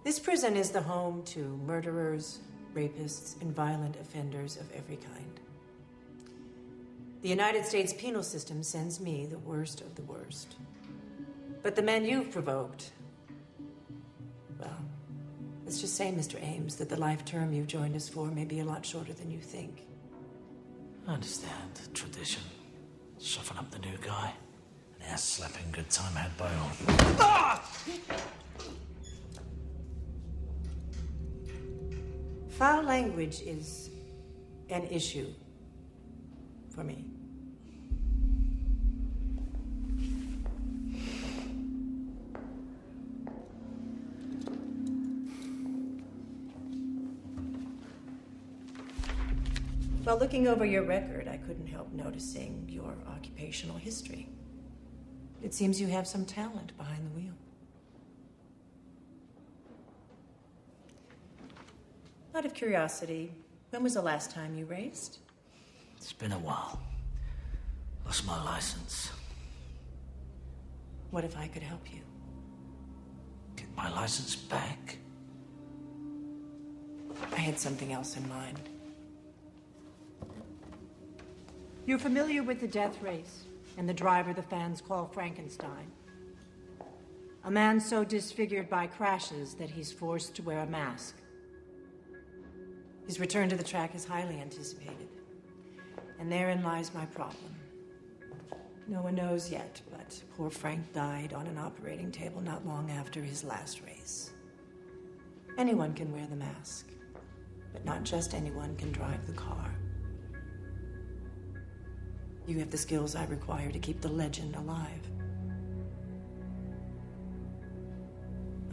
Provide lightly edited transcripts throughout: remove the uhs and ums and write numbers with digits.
This prison is the home to murderers, rapists, and violent offenders of every kind. The United States penal system sends me the worst of the worst. But the men you've provoked, well, let's just say, Mr. Ames, that the life term you've joined us for may be a lot shorter than you think. I understand. Tradition. Soften up the new guy. An ass-slapping good time had by all. Ah! Foul language is an issue for me. While looking over your record, I couldn't help noticing your occupational history. It seems you have some talent behind the wheel. Out of curiosity, when was the last time you raced? It's been a while. Lost my license. What if I could help you? Get my license back? I had something else in mind. You're familiar with the death race and the driver the fans call Frankenstein. A man so disfigured by crashes that he's forced to wear a mask. His return to the track is highly anticipated. And therein lies my problem. No one knows yet, but poor Frank died on an operating table not long after his last race. Anyone can wear the mask, but not just anyone can drive the car. You have the skills I require to keep the legend alive.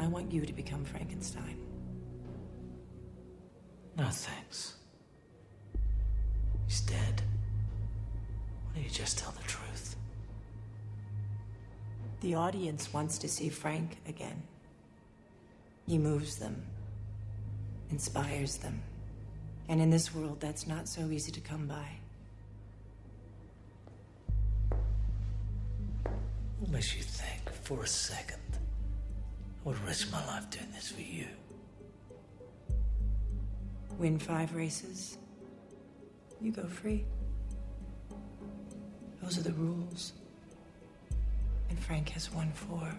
I want you to become Frankenstein. No, thanks. He's dead. Why don't you just tell the truth? The audience wants to see Frank again. He moves them, inspires them. And in this world, that's not so easy to come by. What makes you think, for a second, I would risk my life doing this for you? Win 5 races, you go free. Those are the rules. And Frank has won 4.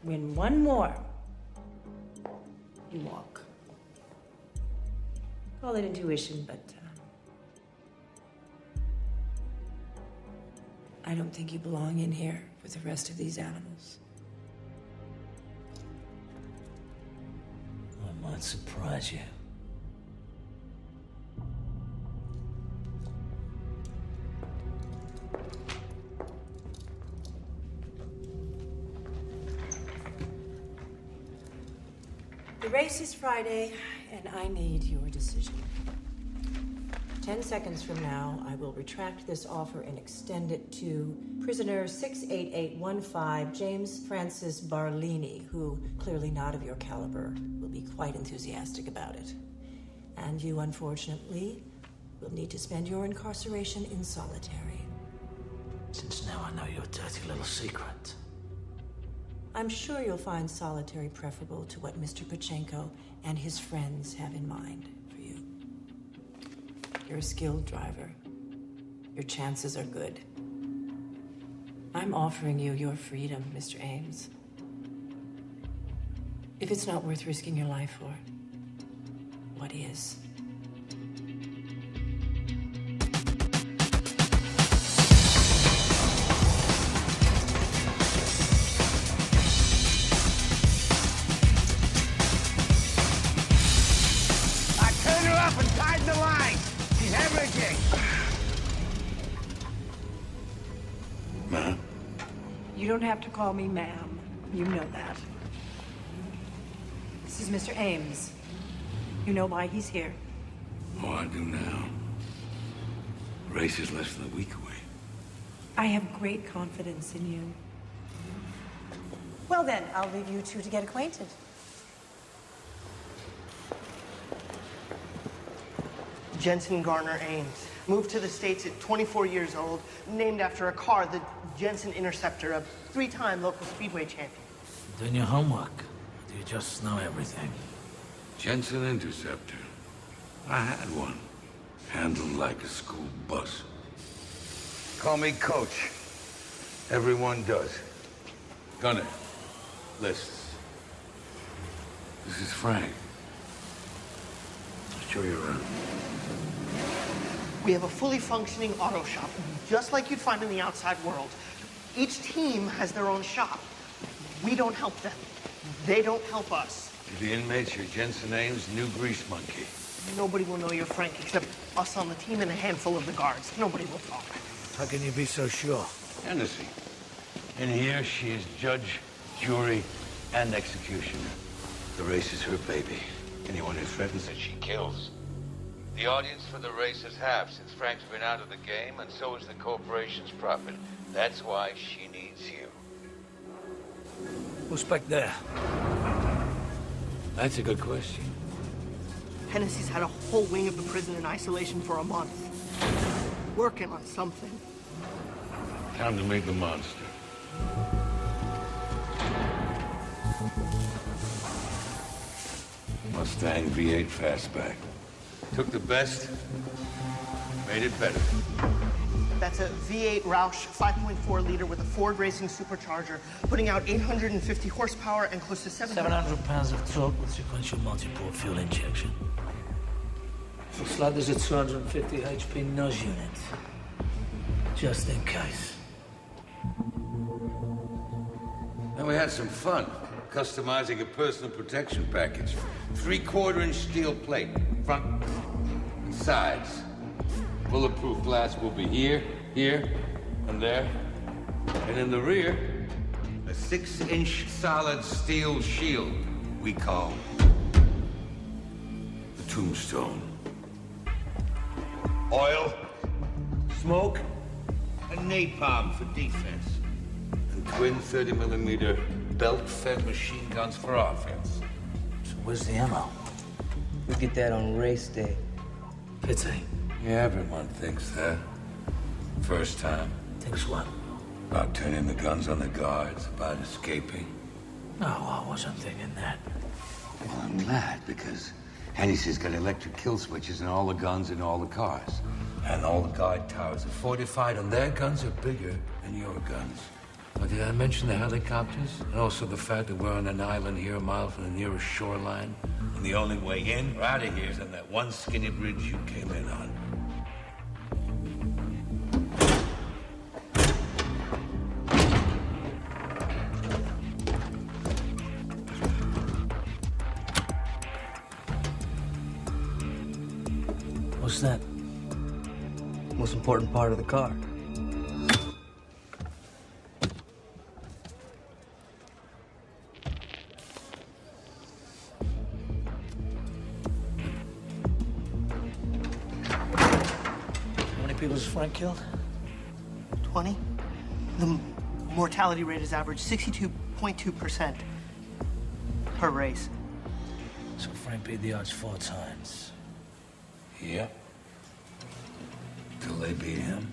Win 1 more, you walk. Call it intuition, but I don't think you belong in here with the rest of these animals. I might surprise you. The race is Friday, and I need your decision. 10 seconds from now, I will retract this offer and extend it to prisoner 68815, James Francis Barlini, who, clearly not of your caliber, will be quite enthusiastic about it. And you, unfortunately, will need to spend your incarceration in solitary. Since now I know your dirty little secret. I'm sure you'll find solitary preferable to what Mr. Pachenko and his friends have in mind for you. You're a skilled driver. Your chances are good. I'm offering you your freedom, Mr. Ames. If it's not worth risking your life for, what is? I turned her up and tied the line. She's hemorrhaging. Ma'am? You don't have to call me ma'am. You know that. This is Mr. Ames. You know why he's here. Oh, I do now. The race is less than a week away. I have great confidence in you. Well then, I'll leave you two to get acquainted. Jensen Garner Ames. Moved to the States at 24 years old, named after a car, the Jensen Interceptor, a 3-time local speedway champion. Doing your homework. Do you just know everything? Jensen Interceptor. I had one. Handled like a school bus. Call me Coach. Everyone does. Gunner. Lists. This is Frank. I'll show you around. We have a fully functioning auto shop, just like you'd find in the outside world. Each team has their own shop. We don't help them. They don't help us. The inmates, you're Jensen Ames' new grease monkey. Nobody will know you're Frank except us on the team and a handful of the guards. Nobody will talk. How can you be so sure? Hennessy. In here, she is judge, jury, and executioner. The race is her baby. Anyone who threatens it, she kills. The audience for the race is half since Frank's been out of the game, and so is the corporation's profit. That's why she needs you. Who's back there? That's a good question. Hennessy's had a whole wing of the prison in isolation for a month. Working on something. Time to meet the monster. Mustang V8 Fastback. Took the best, made it better. That's a V8 Roush 5.4 liter with a Ford Racing supercharger, putting out 850 horsepower and close to 700 pounds of torque with sequential multi-port fuel injection. Looks like there's a 250 HP nose unit. Just in case. Then we had some fun, customizing a personal protection package. 3/4-inch steel plate, front and sides. Bulletproof glass will be here, here, and there. And in the rear, a 6-inch solid steel shield we call the Tombstone. Oil, smoke, and napalm for defense. And twin 30mm belt-fed machine guns for offense. So where's the ammo? We get that on race day. Pity. Yeah, everyone thinks that. First time. Thinks what? About turning the guns on the guards, about escaping. No, I wasn't thinking that. Well, I'm glad, because Hennessy's got electric kill switches in all the guns in all the cars. And all the guard towers are fortified, and their guns are bigger than your guns. Oh, did I mention the helicopters? And also the fact that we're on an island here a mile from the nearest shoreline. And the only way in or out of here is on that one skinny bridge you came in on. What's that? Most important part of the car. How many people has Frank killed? 20. The mortality rate is average 62.2% per race. So Frank beat the odds 4 times. Yep. Till they beat him.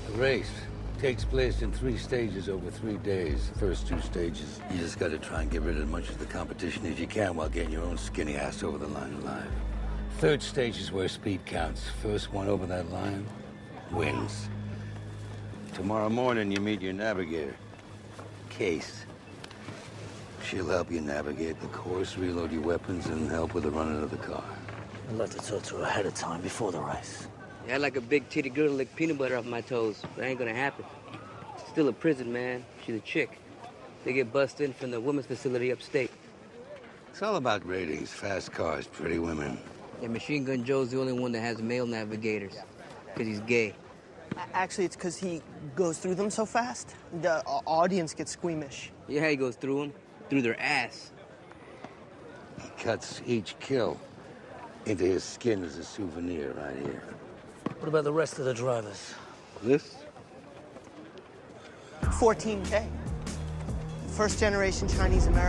The race takes place in 3 stages over 3 days. The first 2 stages, you just gotta try and get rid of as much of the competition as you can while getting your own skinny ass over the line alive. 3rd stage is where speed counts. First one over that line wins. Tomorrow morning, you meet your navigator, Case. She'll help you navigate the course, reload your weapons, and help with the running of the car. I'd like to talk to her ahead of time, before the race. Yeah, I'd like a big titty girl to lick peanut butter off my toes, but that ain't gonna happen. Still a prison, man. She's a chick. They get bussed in from the women's facility upstate. It's all about ratings, fast cars, pretty women. Yeah, Machine Gun Joe's the only one that has male navigators, because he's gay. Actually, it's because he goes through them so fast. The audience gets squeamish. Yeah, he goes through them, through their ass. He cuts each kill into his skin as a souvenir right here. What about the rest of the drivers? This? 14K. First generation Chinese American.